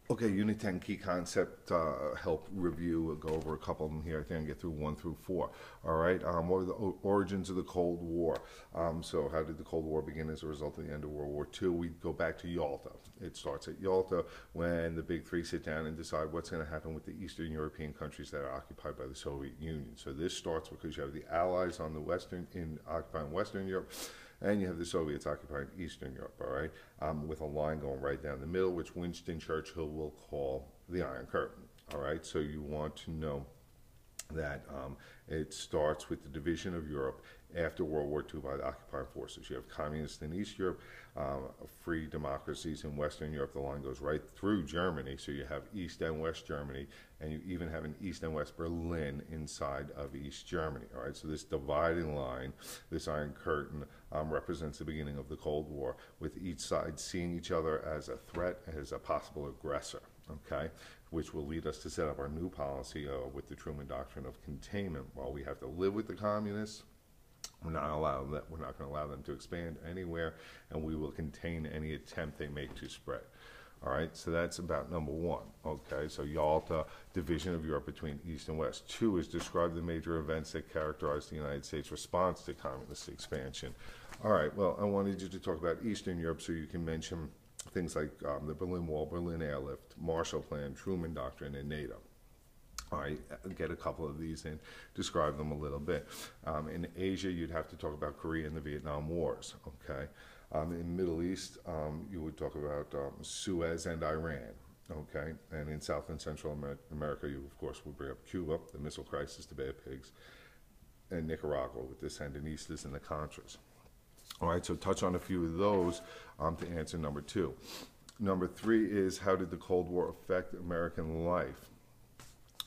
Okay, Unit 10 key concept, help review, we'll go over a couple of them here. I think I get through 1 through 4. All right, what are the origins of the Cold War? So how did the Cold War begin as a result of the end of World War II? We go back to Yalta. It starts at Yalta when the big three sit down and decide what's going to happen with the Eastern European countries that are occupied by the Soviet Union. So this starts because you have the Allies on the occupying Western Europe, and you have the Soviets occupying Eastern Europe, all right, with a line going right down the middle, which Winston Churchill will call the Iron Curtain, all right? So you want to know that it starts with the division of Europe after World War II by the occupying forces. You have communists in East Europe, free democracies in Western Europe. The line goes right through Germany, so you have East and West Germany, and you even have an East and West Berlin inside of East Germany. All right, so this dividing line, this Iron Curtain, represents the beginning of the Cold War, with each side seeing each other as a threat, as a possible aggressor. Okay, which will lead us to set up our new policy with the Truman Doctrine of containment. While we have to live with the communists, we're not going to allow them to expand anywhere, and we will contain any attempt they make to spread. All right, so that's about number 1. Okay, so Yalta, division of Europe between East and West. 2 is describe the major events that characterized the United States' response to communist expansion. All right, well, I wanted you to talk about Eastern Europe, so you can mention things like the Berlin Wall, Berlin Airlift, Marshall Plan, Truman Doctrine, and NATO. All right, get a couple of these and describe them a little bit. In Asia, you'd have to talk about Korea and the Vietnam Wars, okay? In Middle East, you would talk about Suez and Iran, okay? And in South and Central America, you, of course, would bring up Cuba, the missile crisis, the Bay of Pigs, and Nicaragua with the Sandinistas and the Contras. All right, so touch on a few of those to answer number 2. Number 3 is, how did the Cold War affect American life?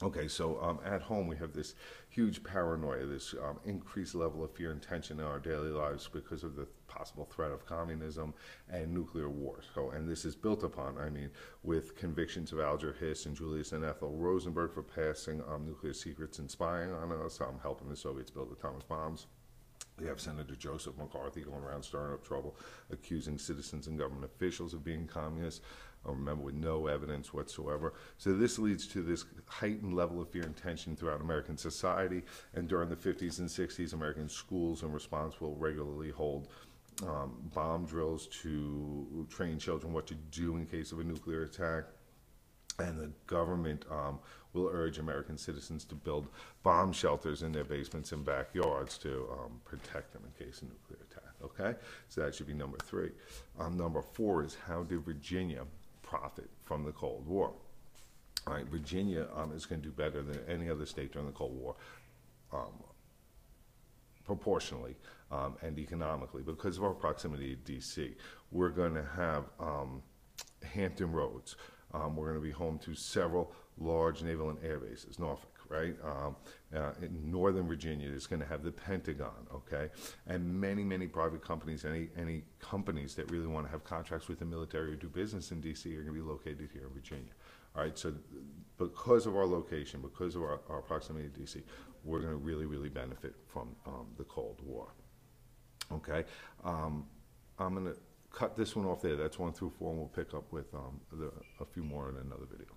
Okay, so at home we have this huge paranoia, this increased level of fear and tension in our daily lives because of the possible threat of communism and nuclear war. So, and this is built upon, I mean, with convictions of Alger Hiss and Julius and Ethel Rosenberg for passing nuclear secrets and spying on us, helping the Soviets build atomic bombs. We have Senator Joseph McCarthy going around stirring up trouble, accusing citizens and government officials of being communists, remember, with no evidence whatsoever. So this leads to this heightened level of fear and tension throughout American society. And during the 50s and 60s, American schools in response will regularly hold bomb drills to train children what to do in case of a nuclear attack. And the government will urge American citizens to build bomb shelters in their basements and backyards to protect them in case of nuclear attack. Okay, so that should be number 3. Number 4 is, how did Virginia profit from the Cold War? All right, Virginia is going to do better than any other state during the Cold War, proportionally and economically, because of our proximity to D.C. We're going to have Hampton Roads. We're going to be home to several large naval and air bases. Norfolk, right? In Northern Virginia is going to have the Pentagon, okay? And many, many private companies, any companies that really want to have contracts with the military or do business in D.C. are going to be located here in Virginia. All right, so because of our location, because of our proximity to D.C., we're going to really, really benefit from the Cold War. Okay, I'm going to cut this one off there. That's 1 through 4, and we'll pick up with a few more in another video.